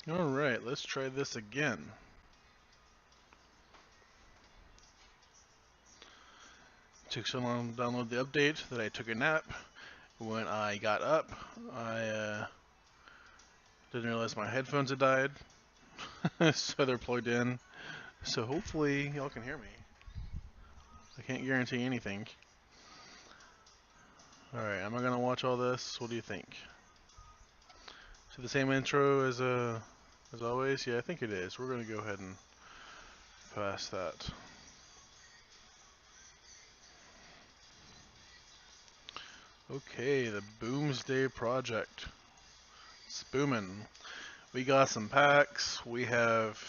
Alright, let's try this again. Took so long to download the update that I took a nap. When I got up, I didn't realize my headphones had died, so they're plugged in. So hopefully y'all can hear me. I can't guarantee anything. Alright, am I gonna watch all this? What do you think? So the same intro as always? Yeah, I think it is. We're gonna go ahead and pass that. Okay, the Boomsday Project. It's booming. We got some packs. We have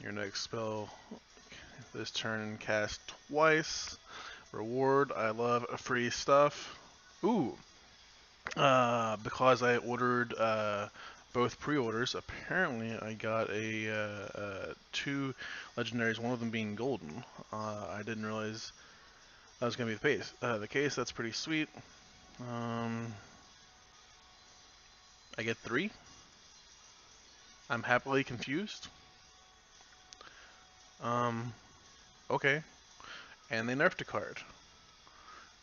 your next spell this turn cast twice. Reward, I love free stuff. Ooh, because I ordered both pre-orders, apparently I got two legendaries, one of them being golden. I didn't realize that was going to be the case. That's pretty sweet. I get three. I'm happily confused. Okay. And they nerfed a card.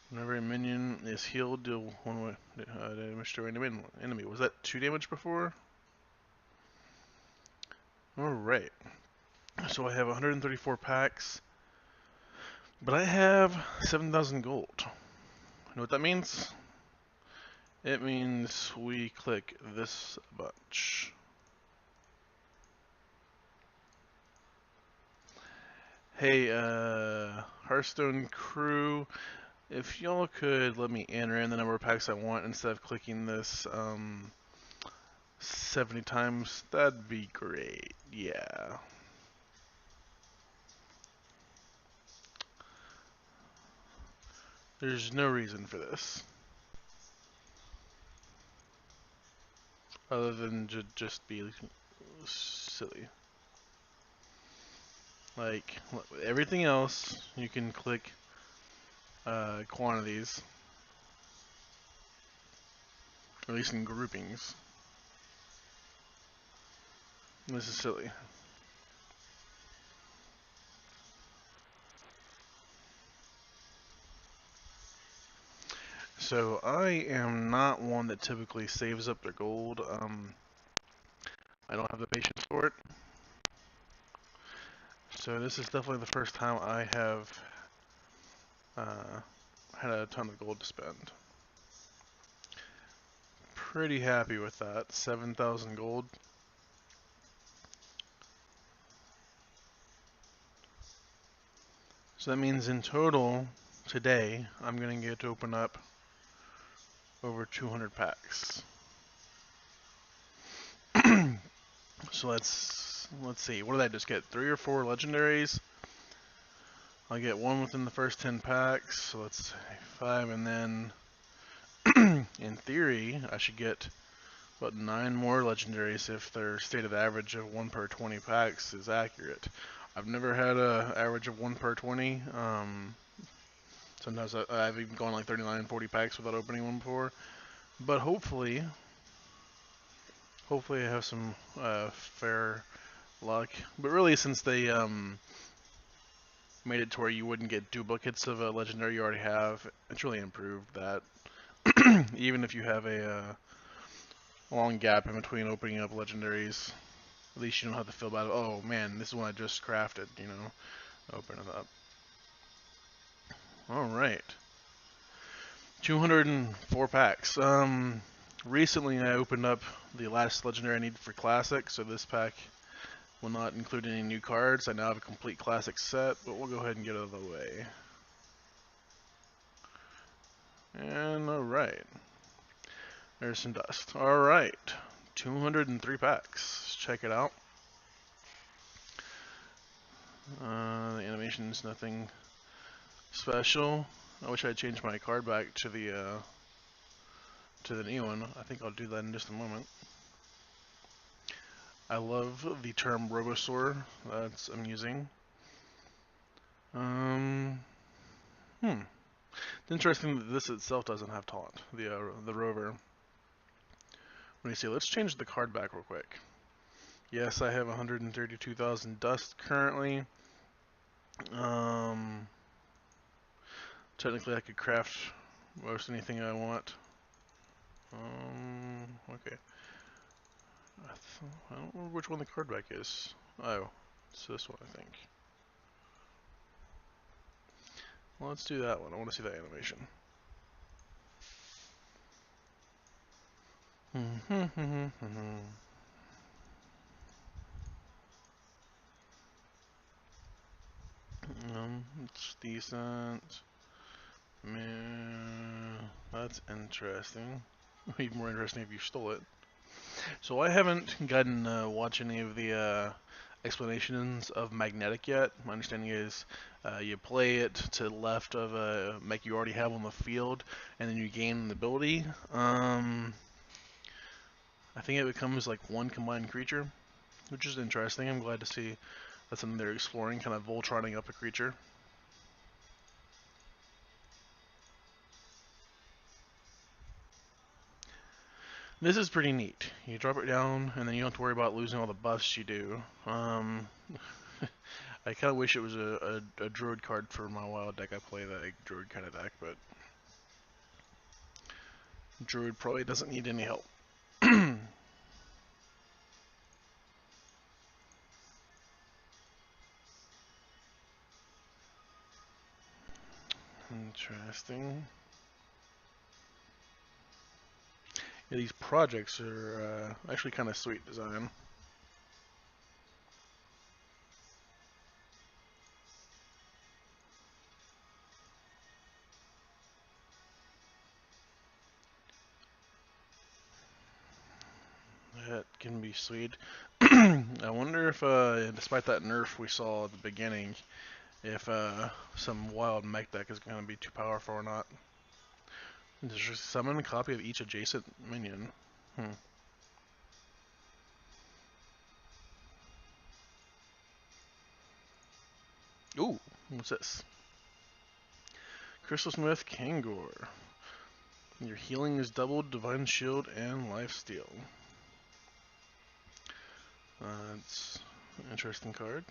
Whenever a minion is healed, deal one damage to an enemy. Was that 2 damage before? Alright. So I have 134 packs. But I have 7,000 gold. You know what that means? It means we click this bunch. Hey, Hearthstone crew, if y'all could let me enter in the number of packs I want instead of clicking this 70 times, that'd be great. Yeah. There's no reason for this. Other than just be silly. Like, everything else, you can click quantities, or at least in groupings. This is silly. So I am not one that typically saves up their gold. I don't have the patience for it. So this is definitely the first time I have had a ton of gold to spend. Pretty happy with that. 7,000 gold. So that means in total, today, I'm going to get to open up over 200 packs. So let's see. What did I just get? 3 or 4 legendaries. I'll get one within the first 10 packs. So let's say 5, and then in theory, I should get about 9 more legendaries if their stated average of 1 per 20 packs is accurate. I've never had an average of 1 per 20. Sometimes I've even gone like 39, 40 packs without opening one before. But hopefully I have some fair luck. But really, since they made it to where you wouldn't get duplicates of a legendary you already have, it's really improved that. Even if you have a long gap in between opening up legendaries, at least you don't have to feel bad. Oh man, this is one I just crafted, you know. Open it up. Alright. 204 packs. Recently I opened up the last legendary I needed for Classic, so this pack will not include any new cards. I now have a complete Classic set, but we'll go ahead and get it out of the way. And alright. There's some dust. Alright. 203 packs. Let's check it out. The animation's nothing special. I wish I'd changed my card back to the new one. I think I'll do that in just a moment. I love the term Robosaur that's I'm using. It's interesting that this itself doesn't have taunt, the rover. Let me see, let's change the card back real quick. Yes, I have 132,000 dust currently. Um, Technically I could craft most anything I want. Okay. I don't remember which one the card back is. Oh, it's this one, I think. Well, let's do that one. I want to see that animation. It's decent. Man, that's interesting. Even more interesting if you stole it. So I haven't gotten watch any of the explanations of magnetic yet. My understanding is you play it to the left of a mech you already have on the field, and then you gain an ability. I think it becomes like one combined creature, which is interesting. I'm glad to see that's something they're exploring, kind of Voltroning up a creature. This is pretty neat. You drop it down, and then you don't have to worry about losing all the buffs you do. I kind of wish it was a druid card for my wild deck. I play that druid kind of deck, but druid probably doesn't need any help. Interesting. Yeah, these projects are actually kind of sweet design. That can be sweet. I wonder if, despite that nerf we saw at the beginning, if some wild mech deck is going to be too powerful or not. Just summon a copy of each adjacent minion. Ooh, what's this? Crystal Smith Kangor. Your healing is doubled, Divine Shield, and Lifesteal. It's an interesting card.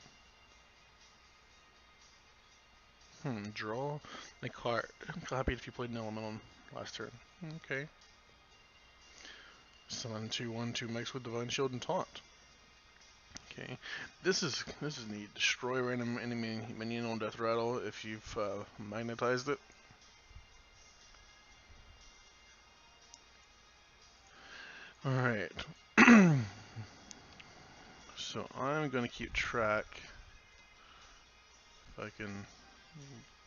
Draw a card. Copy it if you played an elemental last turn. Okay. Summon 2/1/2 mechs with Divine Shield and Taunt. Okay. This is neat. Destroy random enemy minion on death rattle if you've magnetized it. Alright. So I'm gonna keep track, if I can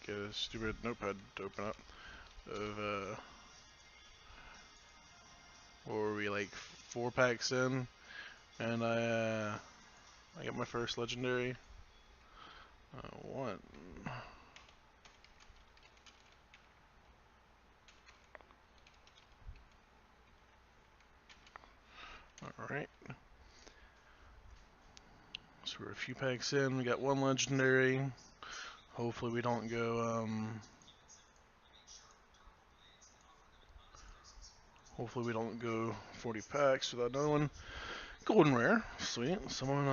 get a stupid notepad to open up, of what were we, like 4 packs in, and I got my first legendary. One. Alright. So we're a few packs in, we got 1 legendary. Hopefully we don't go, hopefully we don't go 40 packs without another one. Golden rare, sweet. Someone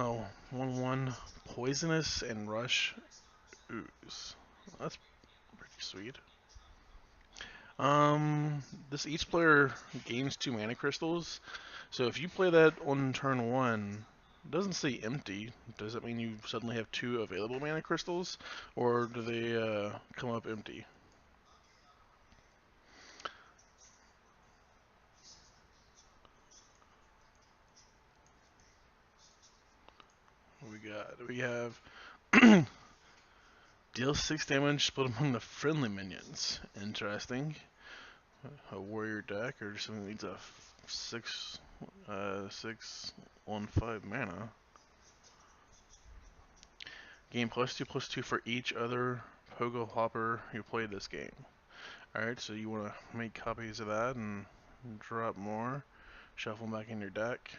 1/1 poisonous and rush ooze. That's pretty sweet. This each player gains 2 mana crystals. So if you play that on turn 1, it doesn't say empty. Does that mean you suddenly have 2 available mana crystals, or do they come up empty? What we got? We have deal 6 damage split among the friendly minions. Interesting. A warrior deck or something that needs a 6/5 mana. Gain +2/+2 for each other Pogo Hopper who played this game. Alright, so you want to make copies of that and drop more. Shuffle them back in your deck.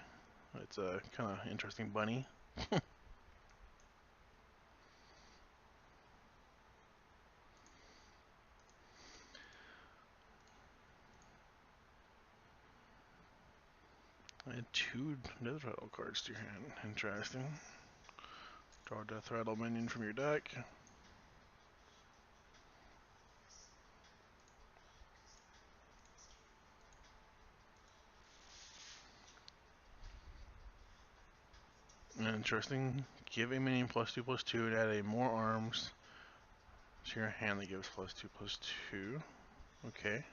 It's a kind of interesting bunny. Add 2 Death Rattle cards to your hand. Interesting. Draw a Death Rattle minion from your deck. Interesting. Give a minion +2/+2 and add a more arms to your hand that gives +2/+2. Okay.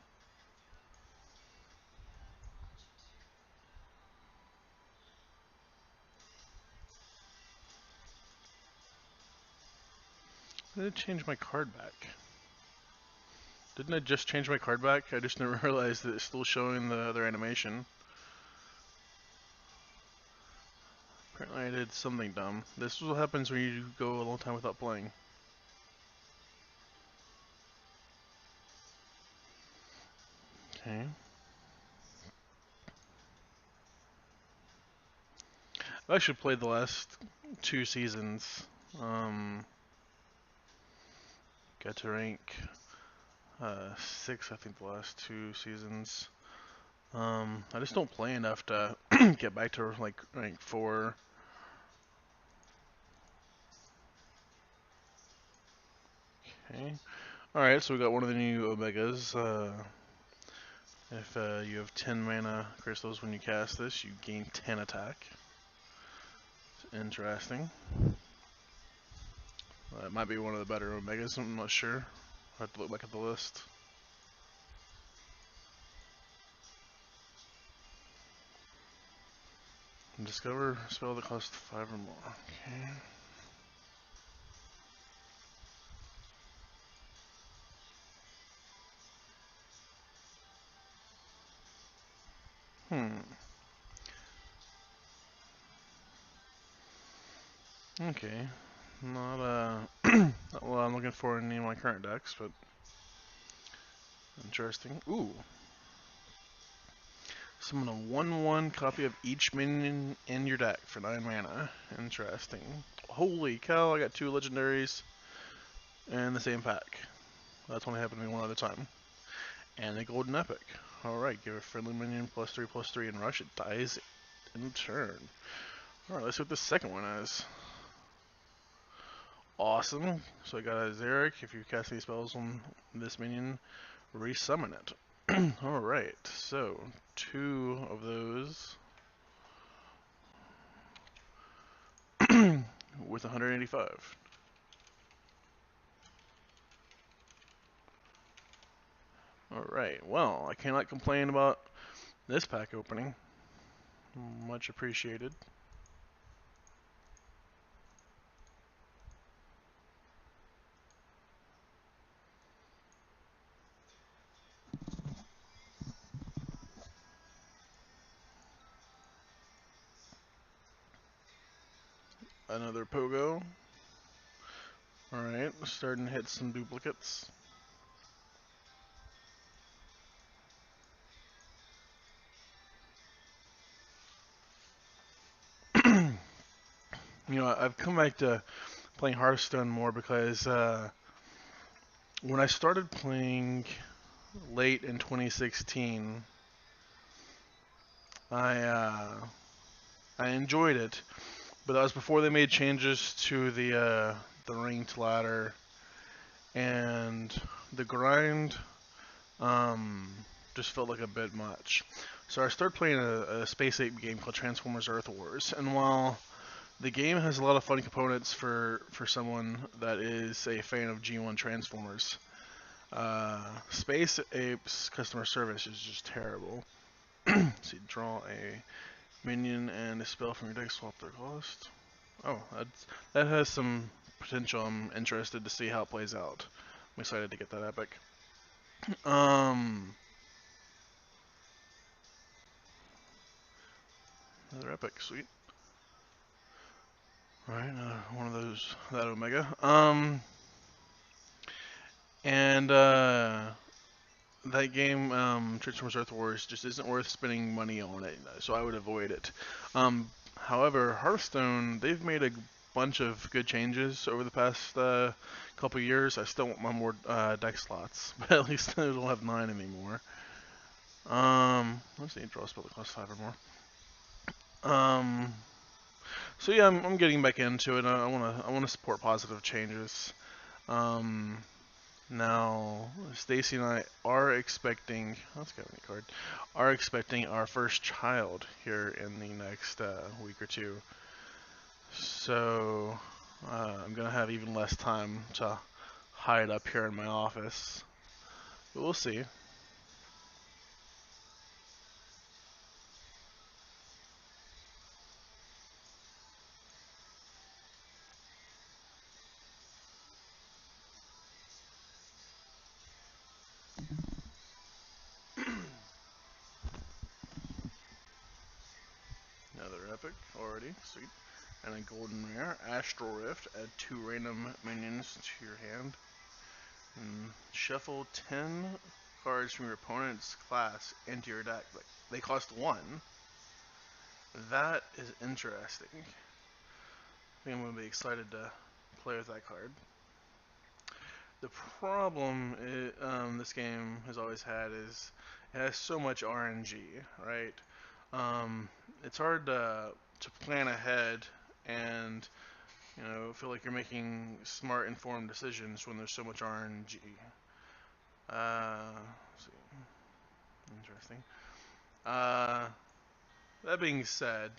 Did it change my card back? Didn't I just change my card back? I just never realized that it's still showing the other animation. Apparently I did something dumb. This is what happens when you go a long time without playing. Okay. I've actually played the last 2 seasons. Got to rank 6, I think, the last 2 seasons. I just don't play enough to get back to like rank 4. Okay. Alright, so we got one of the new Omegas. If you have 10 mana crystals when you cast this, you gain 10 attack. It's interesting. It might be one of the better Omegas, I'm not sure. I'll have to look back at the list. And discover a spell that costs 5 or more. Okay. Okay. Not not what I'm looking for in any of my current decks, but interesting. Ooh. Summon a 1/1 copy of each minion in your deck for 9 mana. Interesting. Holy cow, I got 2 legendaries in the same pack. That's only happened to me one other time. And a golden epic. Alright, give a friendly minion +3/+3 and rush, it dies in turn. Alright, let's see what the second one is. Awesome. So I got a Zarek. If you cast any spells on this minion, resummon it. Alright, so 2 of those with 185. Alright, well, I cannot complain about this pack opening. Much appreciated. Another Pogo. Alright, starting to hit some duplicates. You know, I've come back to playing Hearthstone more because when I started playing late in 2016, I enjoyed it, but that was before they made changes to the ranked ladder, and the grind just felt like a bit much. So I started playing a Space Ape game called Transformers Earth Wars, and while the game has a lot of fun components for someone that is a fan of G1 Transformers, Space Ape's customer service is just terrible. So you draw a minion and a spell from your deck, swap their cost. Oh, that has some potential. I'm interested to see how it plays out. I'm excited to get that epic. Another epic, sweet. Alright, one of those, that Omega. And that game, Transformers Earth Wars, just isn't worth spending money on it, so I would avoid it. However, Hearthstone, they've made a bunch of good changes over the past couple years. I still want my more deck slots, but at least I don't have 9 anymore. Let's see, draw a spell that costs 5 or more. Um, so yeah, I'm getting back into it. I wanna support positive changes. Um, Now, Stacy and I are expecting, let's get a card, are expecting our first child here in the next week or two. So, I'm going to have even less time to hide up here in my office. But we'll see. Another epic already, sweet. And a golden rare, Astral Rift, add 2 random minions to your hand. And shuffle 10 cards from your opponent's class into your deck. Like, they cost 1. That is interesting. I think I'm going to be excited to play with that card. The problem this game has always had is it has so much RNG, right? It's hard to plan ahead and feel like you're making smart, informed decisions when there's so much RNG. Let's see. Interesting. Uh, that being said,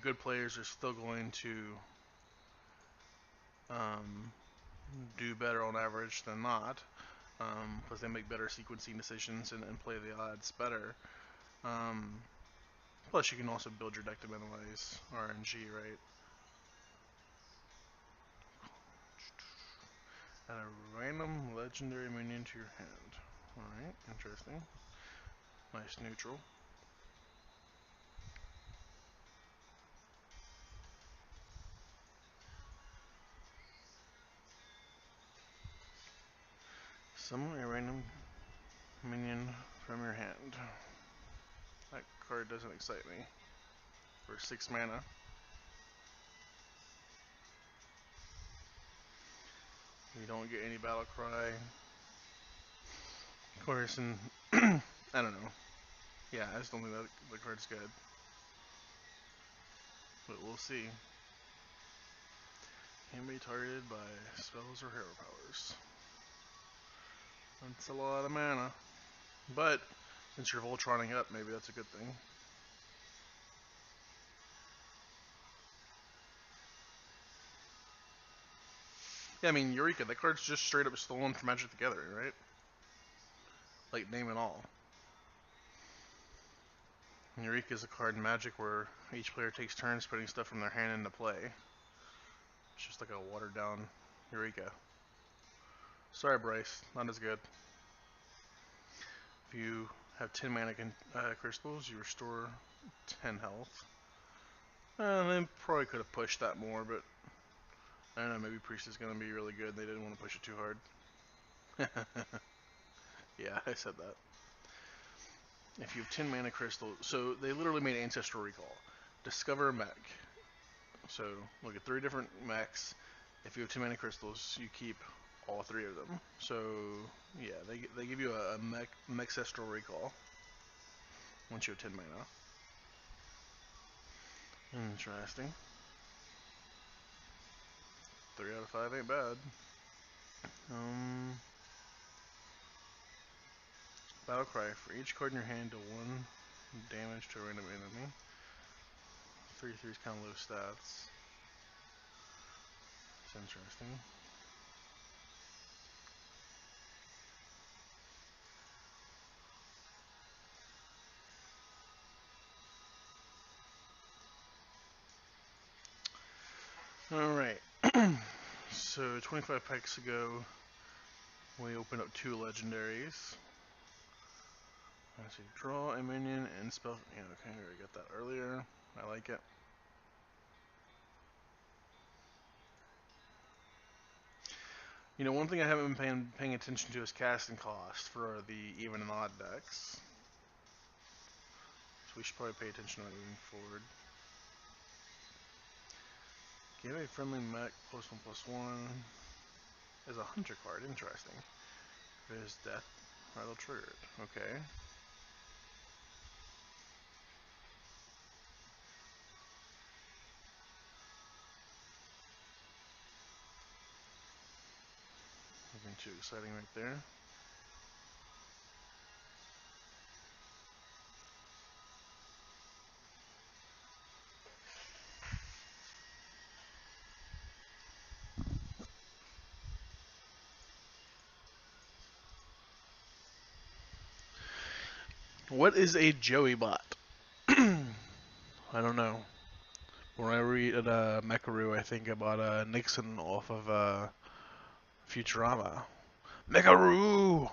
good players are still going to um, do better on average than not, because they make better sequencing decisions and play the odds better. Um, Plus, you can also build your deck to minimize RNG, right? Add a random legendary minion to your hand. Alright, interesting. Nice neutral. Summon a random minion from your hand. That card doesn't excite me. For 6 mana. You don't get any battle cry. Of course, and I don't know. Yeah, I just don't think that the card's good. But we'll see. Can be targeted by spells or hero powers. That's a lot of mana. But since you're Voltroning up, maybe that's a good thing. Yeah, I mean, Eureka, that card's just straight up stolen from Magic the Gathering, right? Like, name and all. Eureka is a card in Magic where each player takes turns putting stuff from their hand into play. It's just like a watered down Eureka. Sorry, Bryce, not as good. If you have 10 mana crystals, you restore 10 health. They probably could have pushed that more, but I don't know, maybe Priest is going to be really good. They didn't want to push it too hard. Yeah, I said that. If you have 10 mana crystals, so they literally made Ancestral Recall. Discover a mech. So look at 3 different mechs. If you have 10 mana crystals, you keep all 3 of them. So yeah, they give you a mech Ancestral Recall once you have 10 mana. Interesting. 3 out of 5 ain't bad. Battle Cry. For each card in your hand, do 1 damage to a random enemy. 3/3 is kind of low stats. It's interesting. Alright. So 25 packs ago, we opened up 2 legendaries. Let's see, draw a minion and spell. Yeah, okay, we already got that earlier. I like it. One thing I haven't been paying attention to is casting cost for the even and odd decks. So we should probably pay attention to it moving forward. Give a friendly mech +1/+1 is a hunter card. Interesting. If it is death, that'll trigger it. Okay. Nothing too exciting right there. What is a Joey bot? I don't know. When I read Mecharoo, I think about Nixon off of Futurama. Mecharoo!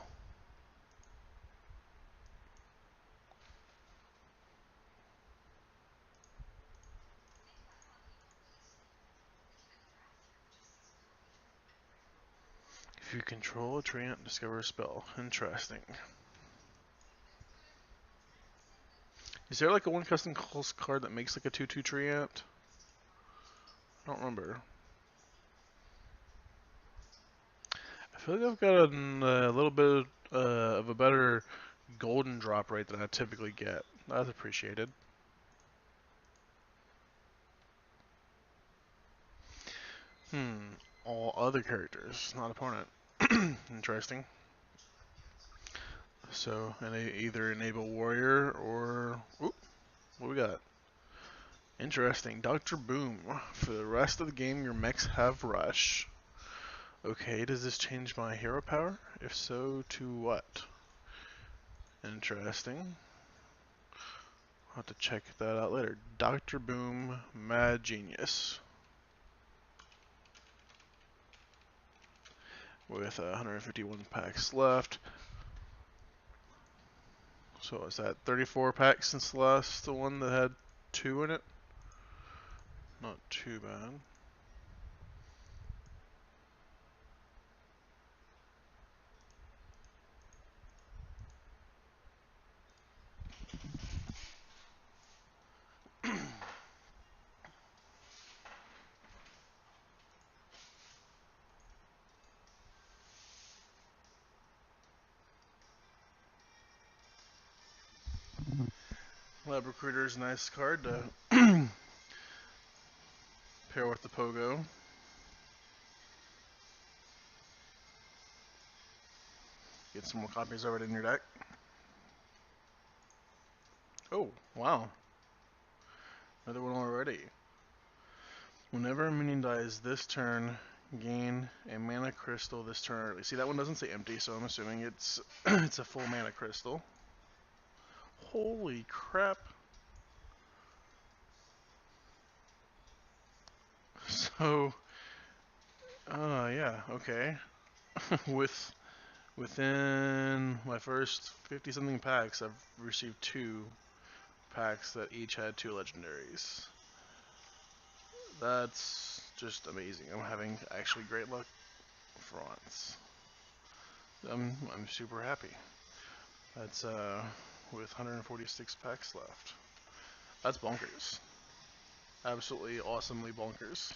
If you control a treant, discover a spell. Interesting. Is there like a one custom card that makes like a 2/2 treant? I don't remember. I feel like I've got a little bit of a better golden drop rate than I typically get. That's appreciated. All other characters, not opponent. Interesting. So, either enable warrior or... Oop, what we got? Interesting. Dr. Boom. For the rest of the game, your mechs have rush. Okay, does this change my hero power? If so, to what? Interesting. I'll have to check that out later. Dr. Boom, Mad Genius. With 151 packs left. So is that 34 packs since the last the one that had 2 in it? Not too bad. Lab Recruiter's a nice card to pair with the Pogo. Get some more copies of it in your deck. Oh, wow. Another one already. Whenever a minion dies this turn, gain a mana crystal this turn early. See, that one doesn't say empty, so I'm assuming it's it's a full mana crystal. Holy crap. So, yeah, okay. Within my first 50 something packs, I've received 2 packs that each had 2 legendaries. That's just amazing. I'm having actually great luck for once. I'm super happy. That's with 146 packs left. That's bonkers. Absolutely awesomely bonkers.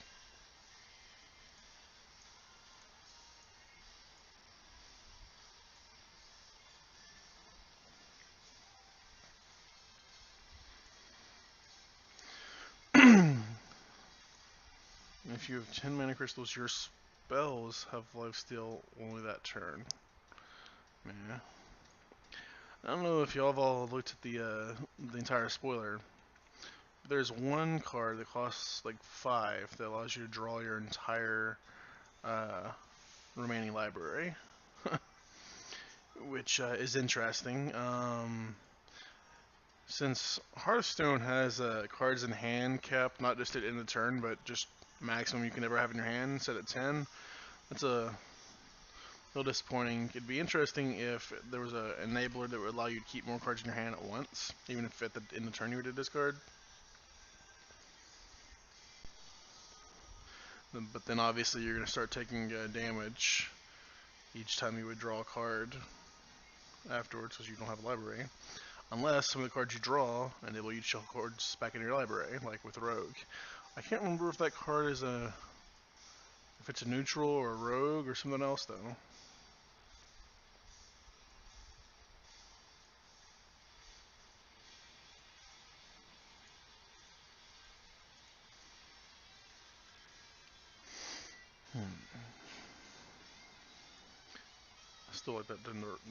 If you have 10 mana crystals, your spells have lifesteal only that turn. Yeah. I don't know if y'all have all looked at the entire spoiler. There's one card that costs like 5 that allows you to draw your entire uh, remaining library, which is interesting. Since Hearthstone has cards in hand cap, not just at end of turn, but just maximum you can ever have in your hand, set at 10, that's a little disappointing. It'd be interesting if there was an enabler that would allow you to keep more cards in your hand at once, even if at the end of turn you were to discard. But then obviously you're going to start taking damage each time you would draw a card afterwards because you don't have a library. Unless some of the cards you draw enable you to shuffle cards back in your library, like with Rogue. I can't remember if that card is if it's a neutral or a Rogue or something else though. Still like that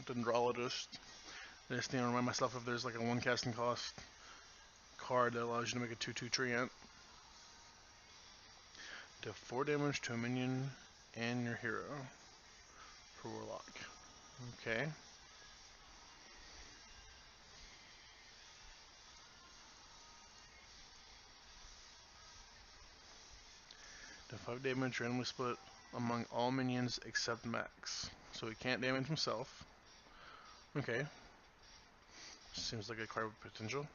dendrologist. I just need to remind myself if there's like a 1 casting cost card that allows you to make a 2/2 treant. Do 4 damage to a minion and your hero for Warlock. Okay. Do 5 damage randomly split among all minions except Max. So he can't damage himself. Okay. Seems like a card with potential.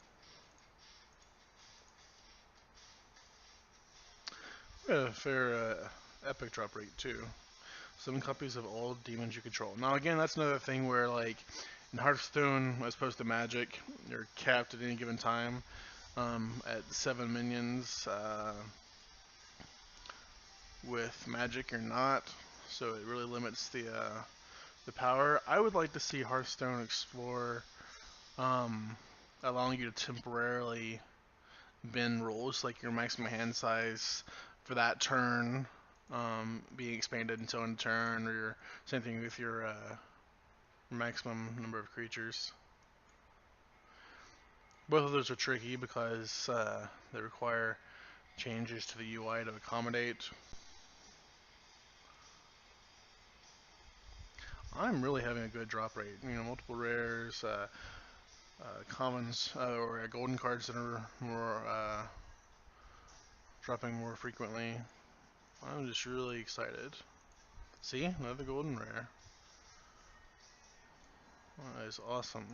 A fair epic drop rate too. 7 copies of all demons you control. Now again, that's another thing where like in Hearthstone, as opposed to Magic, you're capped at any given time at 7 minions. With Magic, you're not, so it really limits the power. I would like to see Hearthstone explore allowing you to temporarily bend rules, like your maximum hand size for that turn being expanded until end turn, or your same thing with your maximum number of creatures. Both of those are tricky because they require changes to the UI to accommodate. I'm really having a good drop rate. You know, multiple rares, commons, or golden cards that are more dropping more frequently. I'm just really excited. See, another golden rare. That is awesome.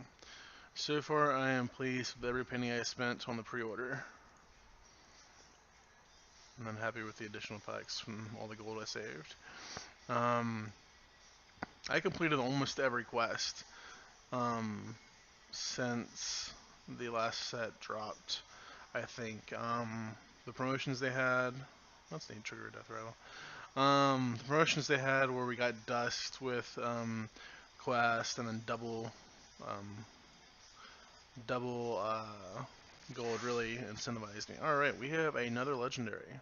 So far, I am pleased with every penny I spent on the pre-order. And I'm happy with the additional packs from all the gold I saved. I completed almost every quest since the last set dropped. I think the promotions they had. Let's name trigger death rattle. The promotions they had where we got dust with quest and then double gold really incentivized me. Alright, we have another legendary.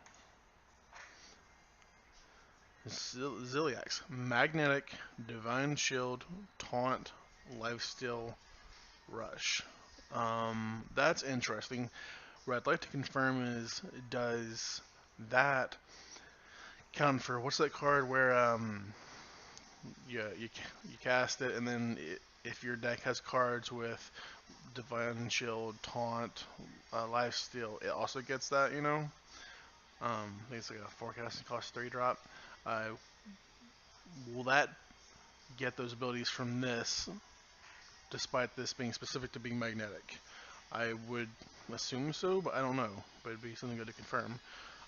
Ziliax. Magnetic, Divine Shield, Taunt, Lifesteal, Rush. That's interesting. What I'd like to confirm is, does that count for, what's that card where you cast it, and then if your deck has cards with Divine Shield, Taunt, Lifesteal, it also gets that, you know? I think it's like a forecasting cost 3 drop. Will that get those abilities from this, despite this being specific to being magnetic? I would assume so, but I don't know. But it'd be something good to confirm.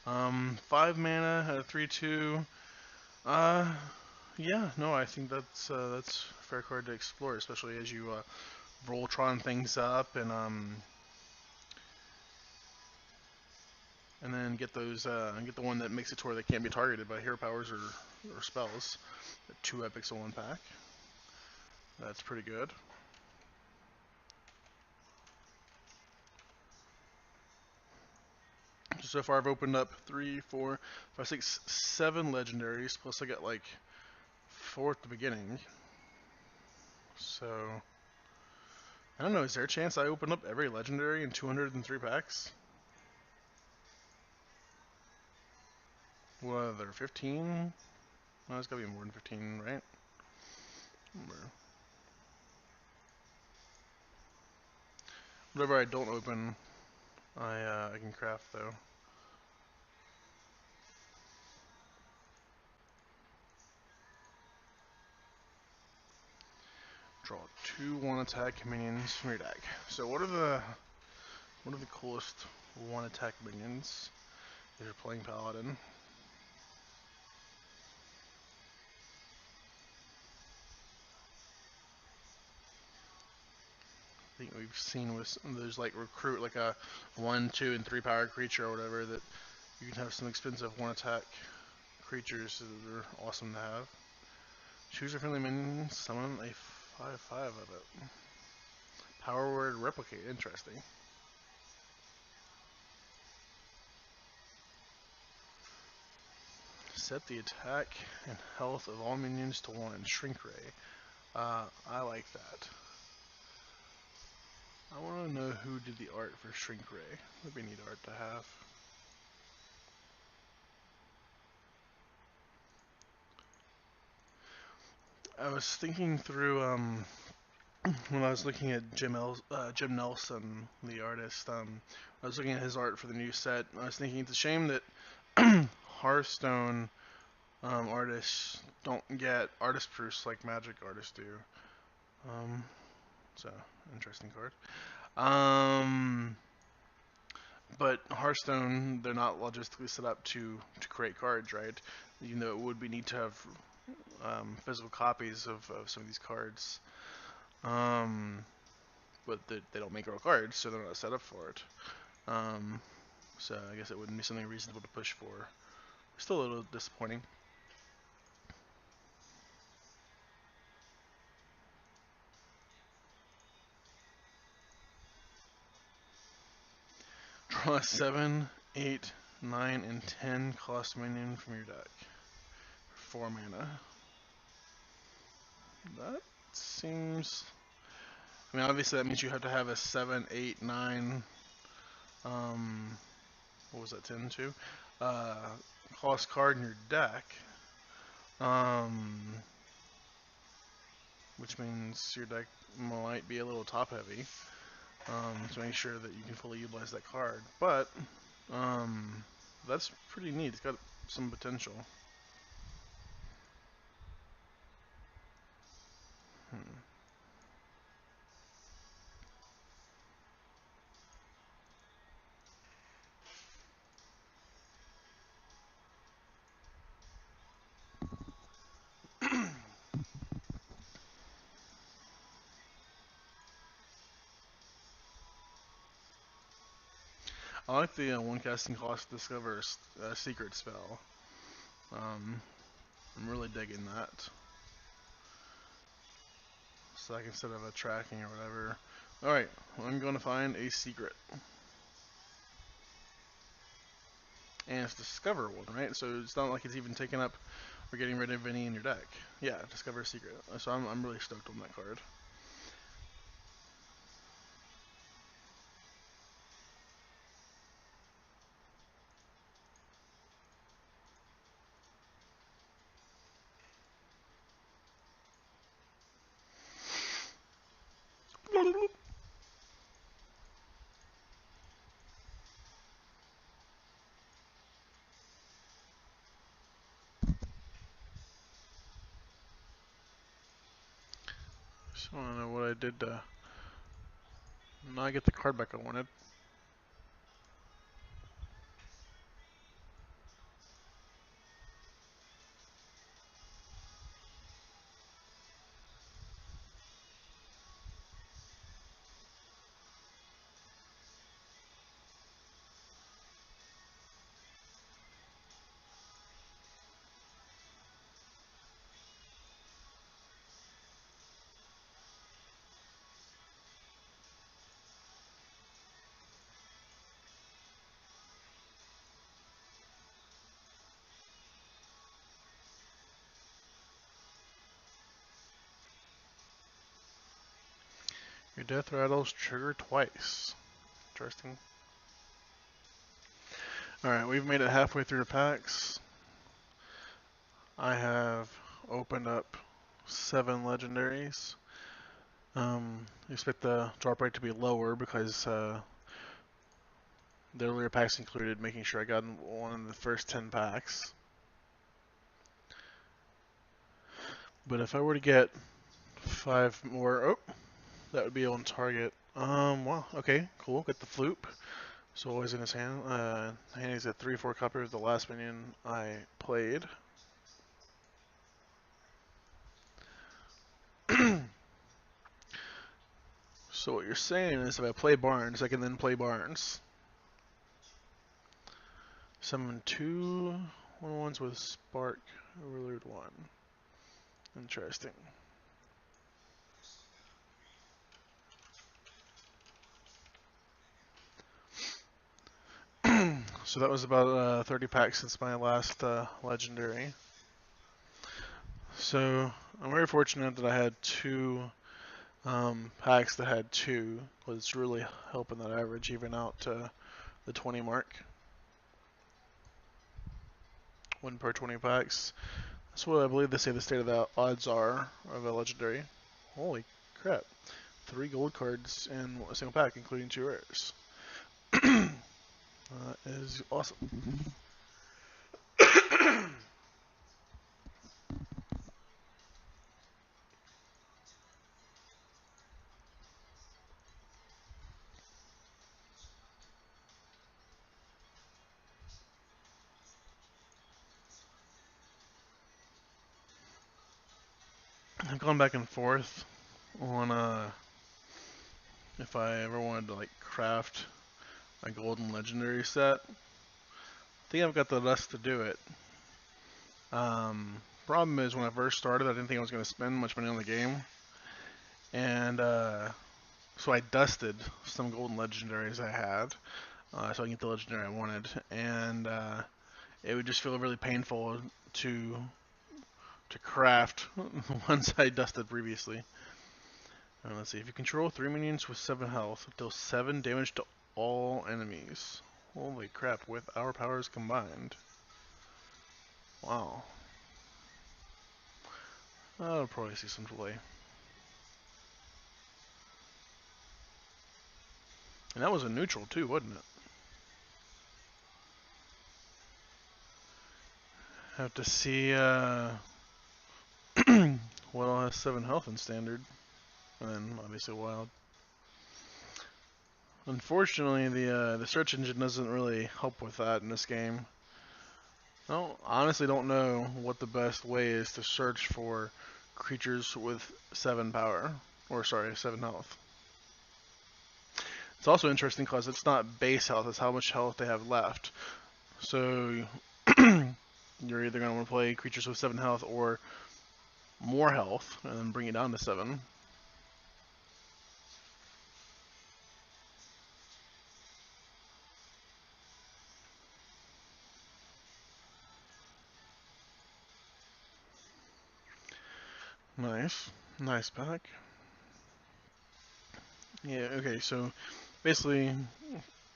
5 mana at a 3/2. Yeah, no, I think that's a fair card to explore, especially as you Voltron things up and then get those get the one that makes it to where they can't be targeted by hero powers or spells. 2 epics in 1 pack. That's pretty good. So far I've opened up 3, 4, 5, 6, 7 legendaries, plus I got like 4 at the beginning. So I don't know, is there a chance I open up every legendary in 203 packs? What are there, 15? No, there's gotta be more than 15, right? Whatever I don't open, I can craft though. Draw 2 1-attack minions from your deck. So what are the coolest 1-attack minions if you're playing Paladin? I think we've seen with there's like recruit like a 1, 2, and 3 power creature or whatever that you can have some expensive 1-attack creatures that are awesome to have. Choose a friendly minion, summon a 5/5 of it. Power word replicate, interesting. Set the attack and health of all minions to 1, shrink ray. I like that. I want to know who did the art for Shrink Ray. That'd be neat art to have. I was thinking through when I was looking at Jim Nelson, the artist. I was looking at his art for the new set. I was thinking it's a shame that Hearthstone artists don't get artist proofs like Magic artists do. So interesting card. But Hearthstone, they're not logistically set up to create cards, right? Even though it would be neat to have physical copies of some of these cards. But they don't make real cards, so they're not set up for it. So I guess it wouldn't be something reasonable to push for. Still a little disappointing. Draw 7, 8, 9, and 10 cost minion from your deck. 4 mana. That seems... I mean, obviously that means you have to have a 7, 8, 9... what was that, 10 too? Cost card in your deck. Which means your deck might be a little top heavy. To make sure that you can fully utilize that card. But, that's pretty neat. It's got some potential. I like the one casting cost to discover a secret spell. I'm really digging that. So like instead of a tracking or whatever. Alright, well, I'm going to find a secret. And it's discover one, right? So it's not like it's even taking up or getting rid of any in your deck. Yeah, discover a secret. So I'm really stoked on that card. So I don't know what I did to not get the card back I wanted. Your death rattles trigger twice. Interesting. Alright, we've made it halfway through the packs. I have opened up 7 legendaries. Expect the drop rate to be lower because the earlier packs included making sure I got one in the first 10 packs. But if I were to get 5 more, oh, that would be on target. Wow, okay, cool. Get the floop. So always in his hand. And he's at 3-4 copy of the last minion I played. So what you're saying is if I play Barnes, I can then play Barnes. Summon 2 1/1s with Spark, Overload 1. Interesting. So that was about 30 packs since my last legendary. So I'm very fortunate that I had two packs that had two, because it's really helping that average even out to the 20 mark. 1 per 20 packs. That's what I believe they say the state of the odds are of a legendary. Holy crap. 3 gold cards in a single pack, including 2 rares. That is awesome. I've gone back and forth on if I ever wanted to like craft a golden legendary set. I think I've got the lust to do it. Problem is, when I first started, I didn't think I was going to spend much money on the game, and so I dusted some golden legendaries I had, so I can get the legendary I wanted, and it would just feel really painful to craft once I dusted previously. Let's see, if you control 3 minions with 7 health, deal 7 damage to all enemies. Holy crap, with our powers combined. Wow. I'll probably see some play. And that was a neutral too, wasn't it? Have to see what all has 7 health in standard. And then obviously wild. Unfortunately, the search engine doesn't really help with that in this game. I honestly don't know what the best way is to search for creatures with 7 power. Or sorry, 7 health. It's also interesting because it's not base health, it's how much health they have left. So you're either going to want to play creatures with 7 health or more health and then bring it down to 7. Nice. Nice pack. Yeah, okay, so basically,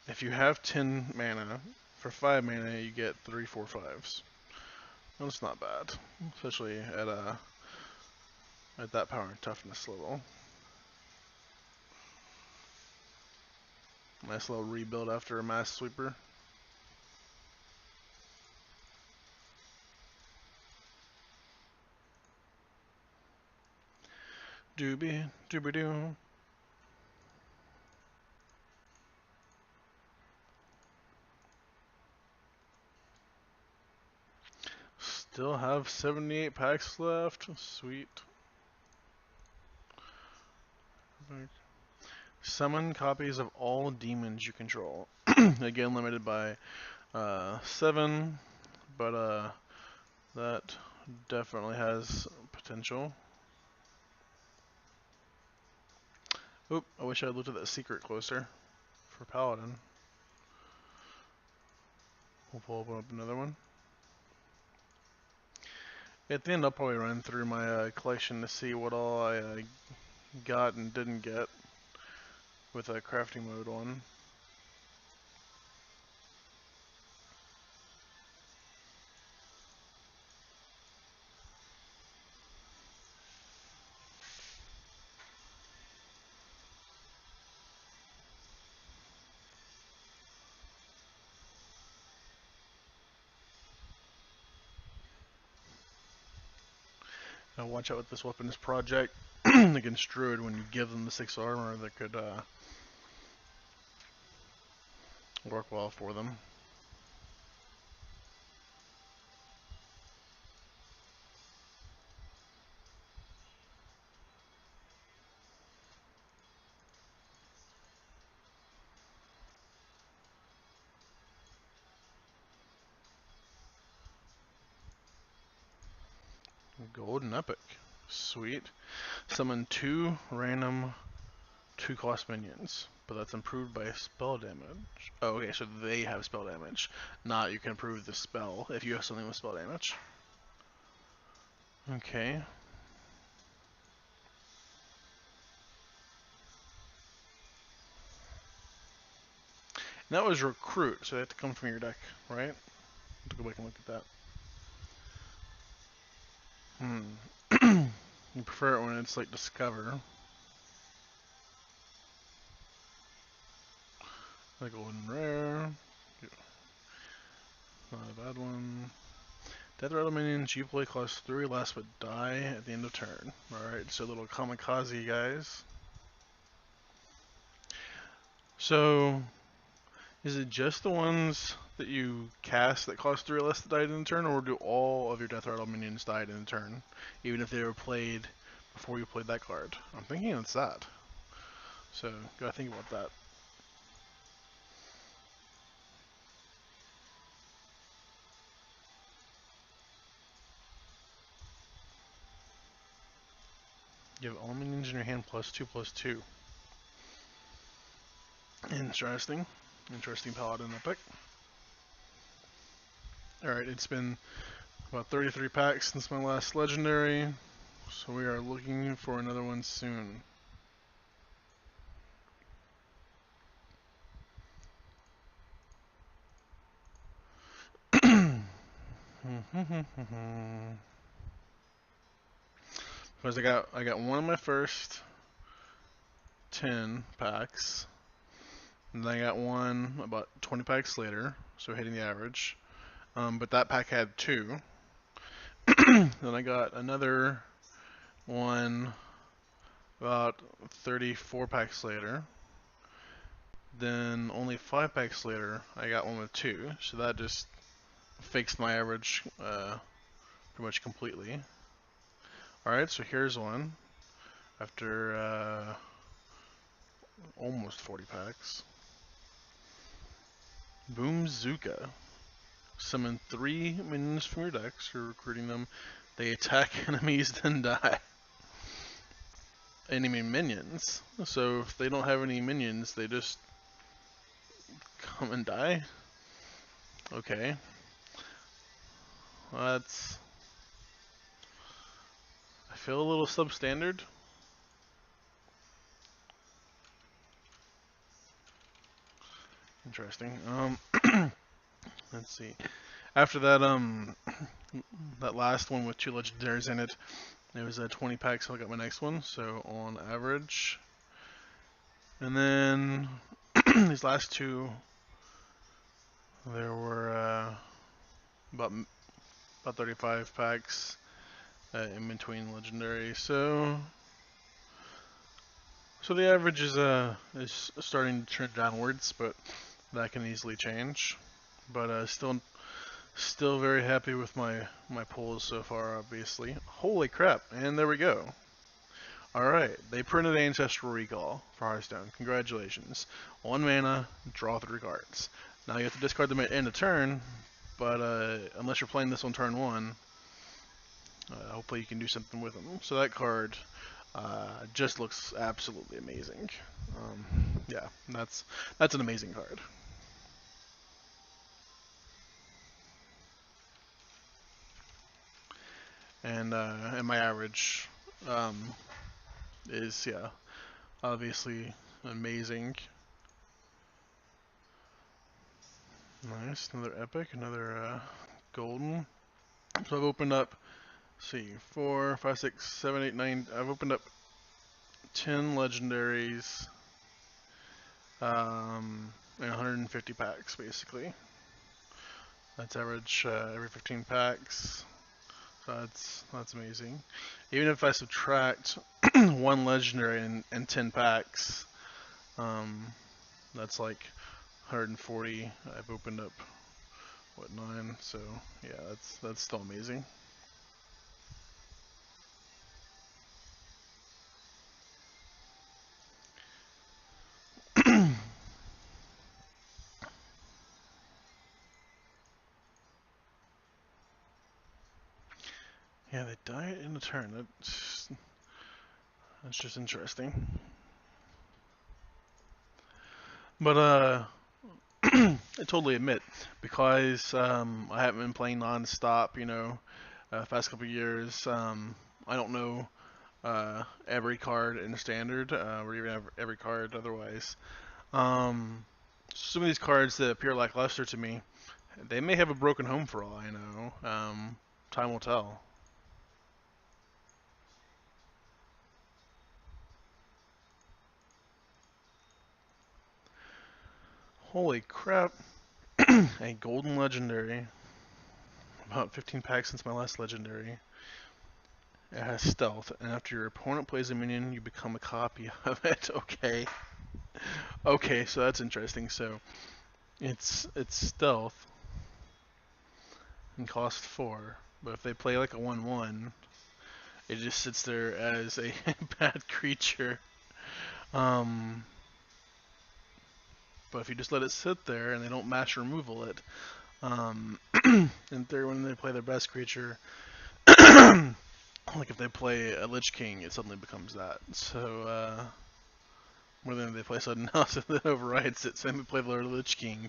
if you have 10 mana, for 5 mana you get 3 4 5s. Well, that's not bad, especially at that power and toughness level. Nice little rebuild after a mass sweeper. Doobie, doobie doo. Still have 78 packs left. Sweet. Summon copies of all demons you control. Again, limited by 7, but that definitely has potential. Oop, I wish I had looked at that secret closer for Paladin. We'll open up another one. At the end, I'll probably run through my collection to see what all I got and didn't get with a crafting mode on. Now watch out with this weapons project against Druid when you give them the 6 armor that could work well for them. Golden Epic. Sweet. Summon 2 random 2-cost minions, but that's improved by spell damage. Oh, okay, so they have spell damage. Not you can improve the spell if you have something with spell damage. Okay. And that was recruit, so they have to come from your deck, right? Have to go back and look at that. You prefer it when it's like discover. Like golden rare. Not a bad one. Death Rattle minions you play cost 3 less but die at the end of turn. Alright, so little kamikaze guys. So, is it just the ones that you cast that cost 3 less to die in a turn, or do all of your Death Rattle minions die in a turn, even if they were played before you played that card? I'm thinking it's that. So, gotta think about that. You have all minions in your hand +2/+2. Interesting. Interesting Paladin epic. Alright, it's been about 33 packs since my last legendary, so we are looking for another one soon. Because I got one of my first 10 packs, and then I got one about 20 packs later, so hitting the average. But that pack had 2. Then I got another one about 34 packs later. Then only 5 packs later, I got one with 2, so that just fixed my average pretty much completely. Alright, so here's one after almost 40 packs. Boomzooka. Summon 3 minions from your deck, so you're recruiting them. They attack enemies, then die. Enemy minions. So if they don't have any minions, they just come and die? Okay. Well, that's... I feel a little substandard. Interesting. Let's see. After that, that last one with 2 legendaries in it, it was 20 packs, so I got my next one, so on average. And then, these last 2, there were about 35 packs in between legendary, so the average is starting to trend downwards, but that can easily change. But still very happy with my pulls so far, obviously. Holy crap, and there we go. Alright, they printed Ancestral Recall for Hearthstone. Congratulations. 1 mana, draw 3 cards. Now you have to discard them at end of turn, but unless you're playing this on turn 1, hopefully you can do something with them. So that card just looks absolutely amazing. Yeah, that's an amazing card. And my average is, yeah, obviously amazing. Nice, another epic, another golden. So I've opened up, let's see, 4, 5, 6, 7, 8, 9. I've opened up 10 legendaries, and 150 packs basically. That's average every 15 packs. So that's amazing. Even if I subtract 1 legendary and 10 packs, that's like 140. I've opened up what, 9? So yeah, that's still amazing. Yeah, they die in a turn. That's just interesting. But I totally admit, because I haven't been playing non-stop, you know, past couple years. I don't know every card in standard, or even every card otherwise. So some of these cards that appear lackluster to me, they may have a broken home for all I know. Time will tell. Holy crap. A golden legendary. About 15 packs since my last legendary. It has stealth, and after your opponent plays a minion, you become a copy of it. Okay. Okay, so that's interesting. So it's stealth and costs 4, but if they play like a 1/1, it just sits there as a bad creature. But if you just let it sit there and they don't mash removal it, in theory, when they play their best creature, like if they play a Lich King, it suddenly becomes that. So, more than they play something else, and then overrides it. So they play the Lich King,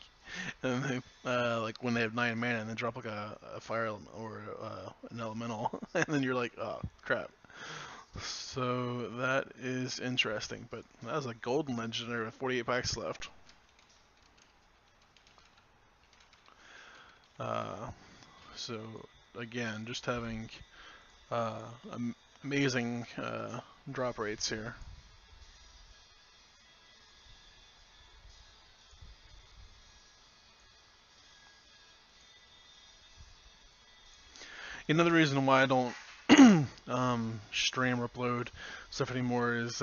and they like when they have 9 mana, and then drop like a fire element or an elemental, and then you're like, oh crap. So that is interesting. But that was a golden legendary with 48 packs left. So again, just having amazing drop rates here. Another reason why I don't stream or upload stuff anymore is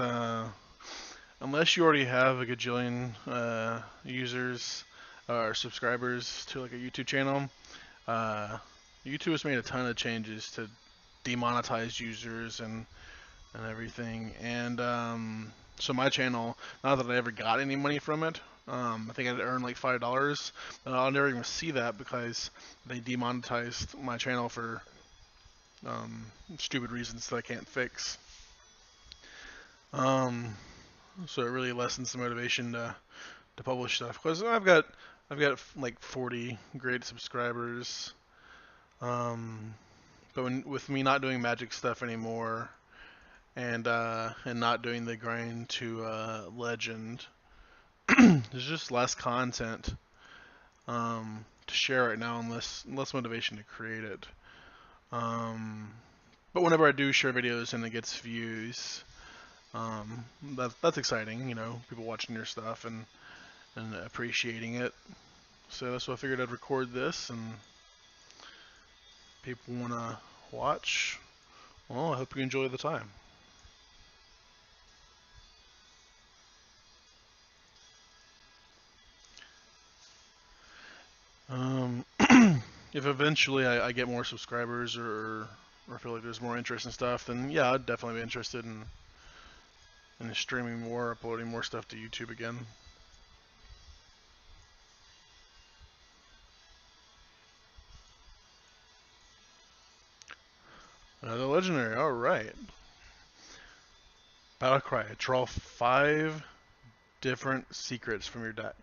unless you already have a gajillion users or subscribers to like a YouTube channel, YouTube has made a ton of changes to demonetize users and everything. And so my channel, not that I ever got any money from it, I think I'd earned like $5, and I'll never even see that because they demonetized my channel for stupid reasons that I can't fix. So it really lessens the motivation to publish stuff, because I've got like 40 great subscribers. But with me not doing Magic stuff anymore, and not doing the grind to Legend, there's just less content to share right now, and less motivation to create it. But whenever I do share videos and it gets views, that's exciting. You know, people watching your stuff and appreciating it. So that's why I figured I'd record this, and people want to watch. Well, I hope you enjoy the time. If eventually I get more subscribers or feel like there's more interest in stuff, then yeah, I'd definitely be interested in streaming more, uploading more stuff to YouTube again. Another legendary, alright. Battlecry, draw 5 different secrets from your deck.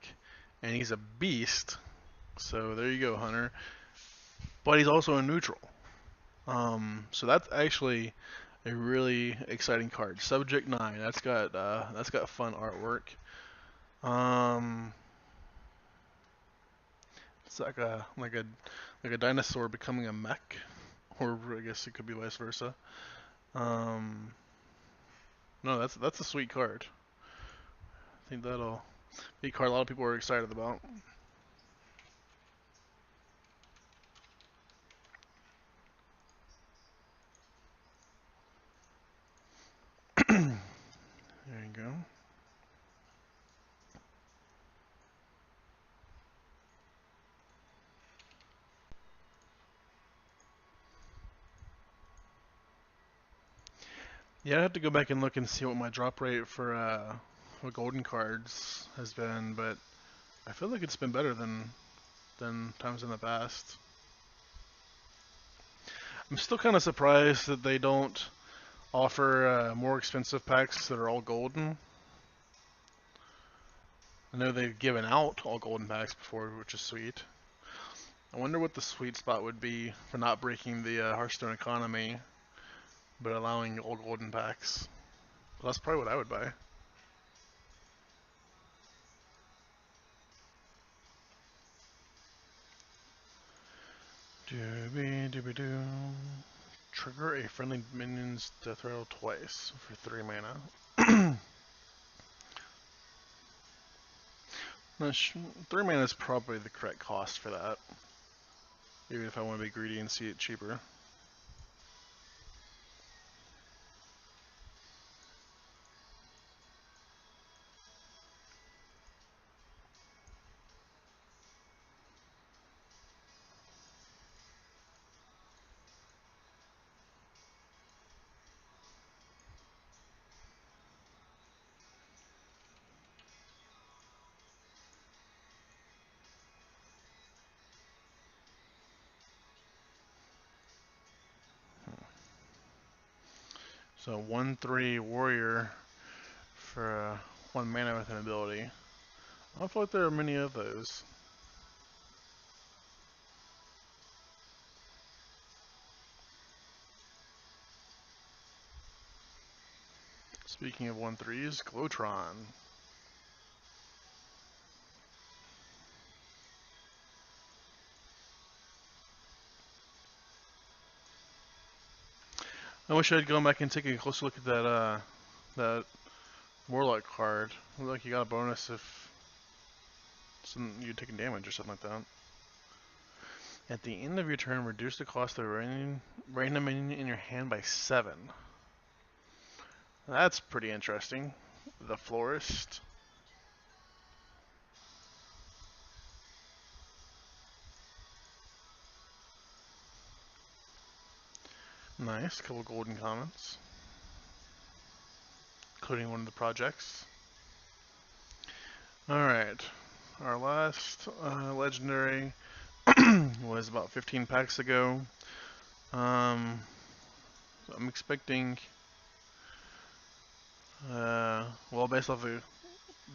And he's a beast, so there you go, Hunter. But he's also a neutral. So that's actually a really exciting card. Subject 9, that's got fun artwork. It's like a dinosaur becoming a mech, or I guess it could be vice versa. No, that's a sweet card. I think that'll be a card a lot of people are excited about. There you go. Yeah, I have to go back and look and see what my drop rate for golden cards has been, but I feel like it's been better than times in the past. I'm still kind of surprised that they don't offer more expensive packs that are all golden. I know they've given out all golden packs before, which is sweet. I wonder what the sweet spot would be for not breaking the Hearthstone economy, but allowing all golden packs. Well, that's probably what I would buy. Dooby dooby doo. Trigger a friendly minion's death rattle twice for 3 mana. No, 3 mana is probably the correct cost for that. Even if I want to be greedy and see it cheaper. So 1/3 warrior for 1 mana with an ability. I don't feel like there are many of those. Speaking of 1/3s, Glowtron. I wish I'd gone back and taken a closer look at that Warlock card. Looked like you got a bonus if you're taking damage or something like that. At the end of your turn, reduce the cost of random minion in your hand by 7. That's pretty interesting. The Florist. Nice, couple golden commons. Including one of the projects. Alright, our last legendary was about 15 packs ago. I'm expecting, well, based off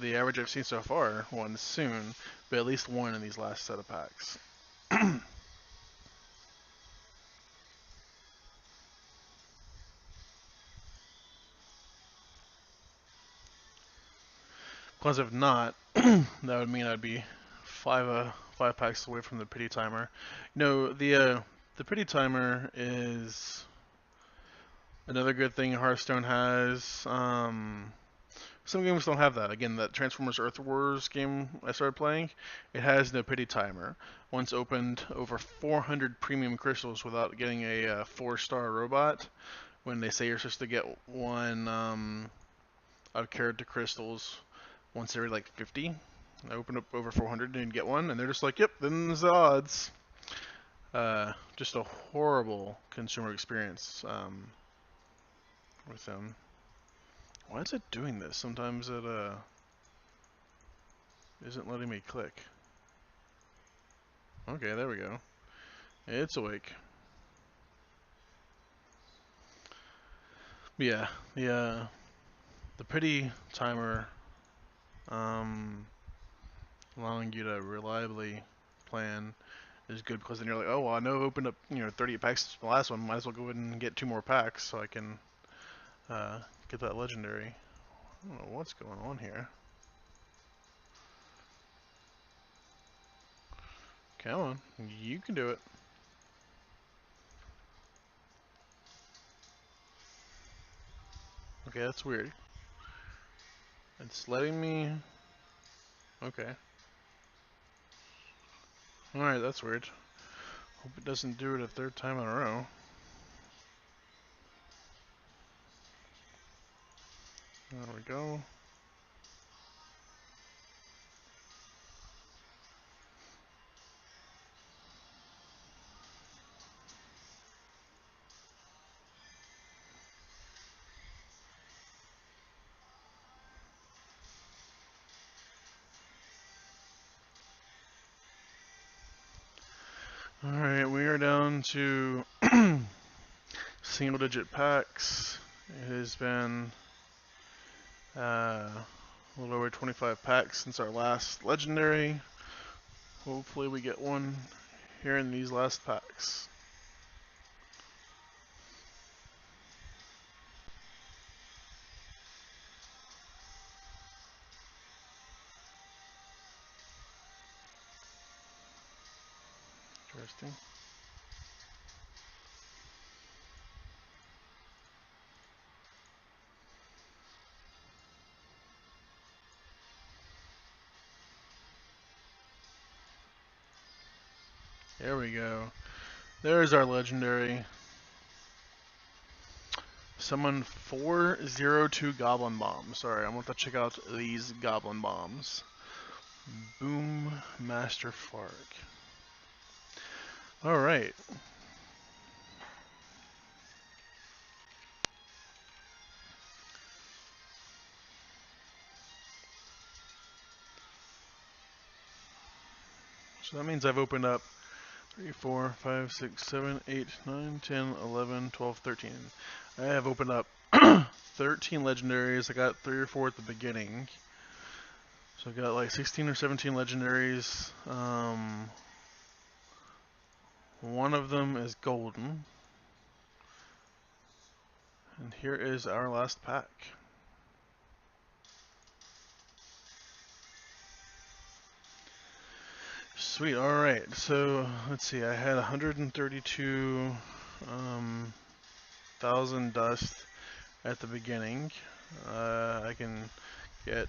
the average I've seen so far, one soon, but at least one in these last set of packs. Because if not, that would mean I'd be five packs away from the pity timer. No, the pity timer is another good thing Hearthstone has. Some games don't have that. Again, that Transformers Earth Wars game I started playing, it has no pity timer. Once opened over 400 premium crystals without getting a 4-star robot. When they say you're supposed to get one out of character crystals once every like 50. I opened up over 400 and get one, and they're just like, yep, them's the odds. Just a horrible consumer experience with them. Why is it doing this? Sometimes it isn't letting me click. Okay, there we go. It's awake. But yeah, the pity timer allowing you to reliably plan is good because then you're like, oh well, I know I opened up 30 packs the last one. Might as well go ahead and get 2 more packs so I can get that legendary. I don't know what's going on here. Come on, you can do it. Okay, that's weird. It's letting me. Okay. Alright, that's weird. Hope it doesn't do it a 3rd time in a row. There we go. Alright, we are down to single digit packs. It has been a little over 25 packs since our last legendary. Hopefully we get one here in these last packs. Interesting. There we go. There's our legendary. Summon 402 Goblin Bombs. Sorry, I want to check out these Goblin Bombs. Boom Master Fark. Alright. So that means I've opened up 3, 4, 5, 6, 7, 8, 9, 10, 11, 12, 13. I have opened up 13 legendaries. I got 3 or 4 at the beginning. So I got like 16 or 17 legendaries. One of them is golden. And here is our last pack. Sweet, alright. So let's see, I had 132 thousand dust at the beginning. I can get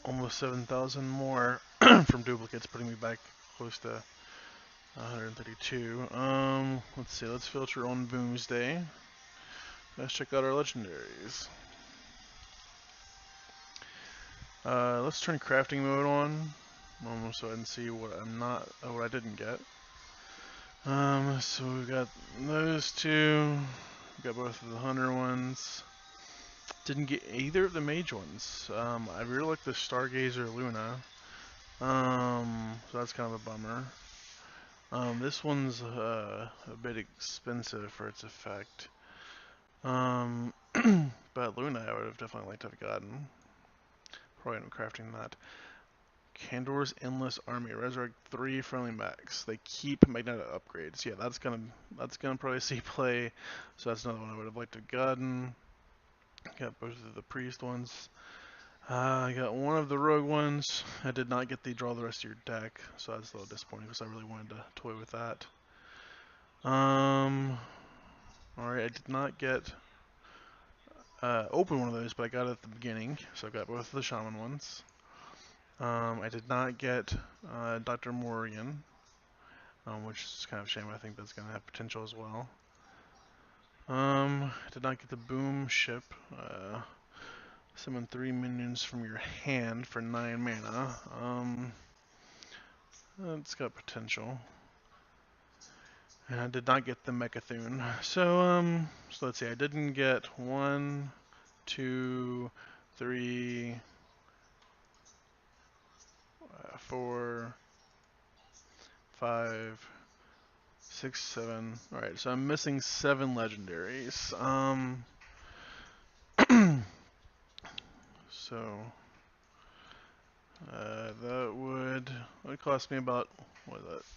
almost 7,000 more from duplicates, putting me back close to 132. Let's see, let's filter on Boomsday. Let's check out our legendaries. Let's turn crafting mode on, so I can see what I didn't get. So we've got those two. We got both of the hunter ones. Didn't get either of the mage ones. I really like the Stargazer Luna. So that's kind of a bummer. This one's a bit expensive for its effect. But Luna I would have definitely liked to have gotten. Probably end up crafting that. Kandor's Endless Army. Resurrect 3 friendly mechs. They keep magnetic upgrades. Yeah, that's gonna probably see play. So that's another one I would have liked to have gotten. Got both of the priest ones. I got one of the rogue ones. I did not get the draw the rest of your deck, so that's a little disappointing because I really wanted to toy with that. Alright, I did not get open one of those, but I got it at the beginning, so I got both of the shaman ones. I did not get Dr. Morgan, which is kind of a shame. I think that's going to have potential as well. I did not get the boom ship. Summon 3 minions from your hand for 9 mana. It's got potential. And I did not get the Mechathune. So let's see. I didn't get 1, 2, 3, 4, 5, 6, 7. Alright, so I'm missing 7 legendaries. So that would cost me about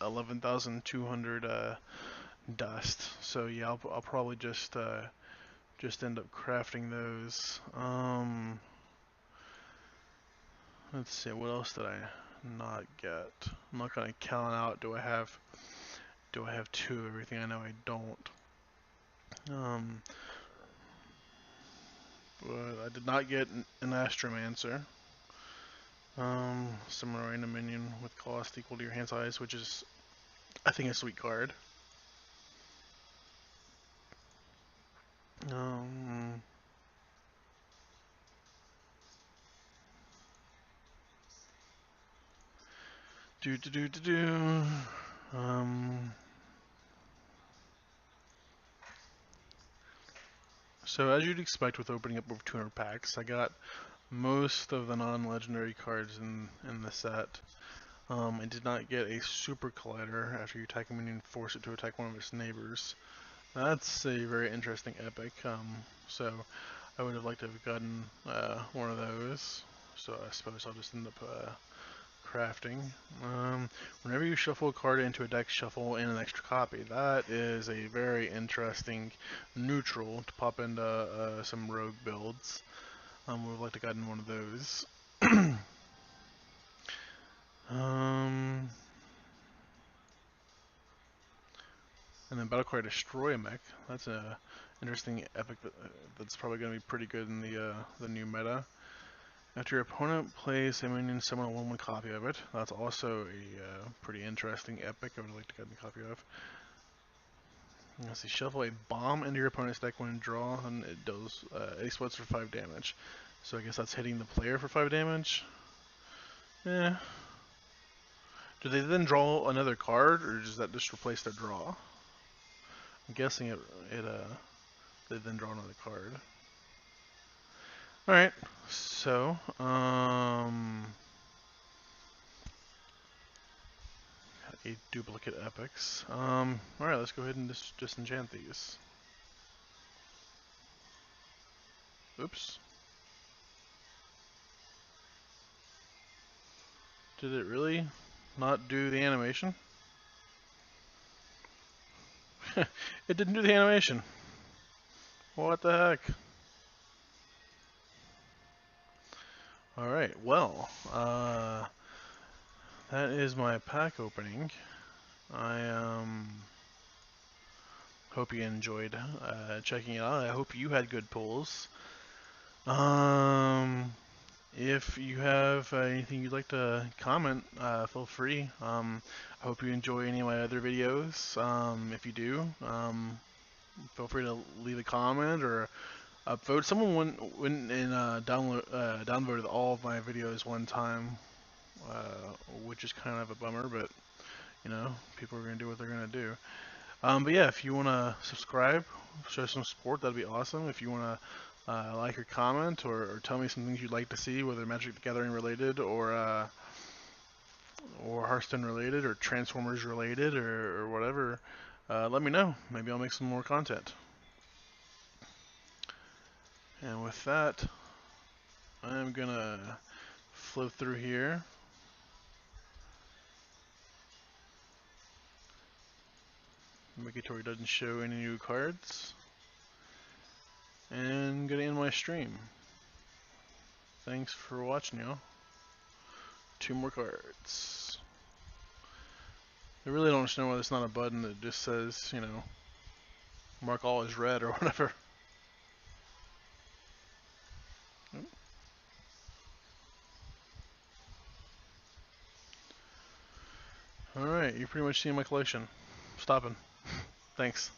11,200 dust. So yeah, I'll probably just end up crafting those. Let's see, what else did I not get? I'm not gonna count out. Do I have 2 of everything? I know I don't. But I did not get an Astromancer. Summon a random minion with cost equal to your hand size, which is, I think, a sweet card. So as you'd expect with opening up over 200 packs, I got most of the non-legendary cards in the set. I did not get a Super Collider. After you attack a minion, force it to attack one of its neighbors. That's a very interesting epic. So I would have liked to have gotten one of those. So I suppose I'll just end up crafting. Whenever you shuffle a card into a deck, shuffle in an extra copy. That is a very interesting neutral to pop into some rogue builds. We would like to have gotten one of those. And then Battlecry Destroy a Mech. That's a interesting epic that's probably going to be pretty good in the new meta. After your opponent plays a minion, summon a 1/1 copy of it. That's also a pretty interesting epic I would like to get a copy of. Let's see, shuffle a bomb into your opponent's deck when draw, and it does explodes for 5 damage. So I guess that's hitting the player for 5 damage. Eh. Do they then draw another card, or does that just replace their draw? I'm guessing they then draw another card. Alright, so, a duplicate epics. Alright, let's go ahead and just disenchant these. Oops. Did it really not do the animation? It didn't do the animation. What the heck? Alright, well, that is my pack opening. I hope you enjoyed checking it out. I hope you had good pulls. If you have anything you'd like to comment, feel free. I hope you enjoy any of my other videos. If you do, feel free to leave a comment or upvote. Someone went and downloaded all of my videos one time, which is kind of a bummer, but you know, people are gonna do what they're gonna do. But yeah, if you wanna subscribe, show some support, that'd be awesome. If you wanna like or comment or tell me some things you'd like to see, whether Magic the Gathering related or Hearthstone related or Transformers related or whatever, let me know. Maybe I'll make some more content. And with that, I'm gonna flow through here. Make it to where it doesn't show any new cards. And gonna end my stream. Thanks for watching, y'all. 2 more cards. I really don't understand why there's not a button that just says, you know, mark all as red or whatever. Alright, you're pretty much seeing my collection. Stopping. Thanks.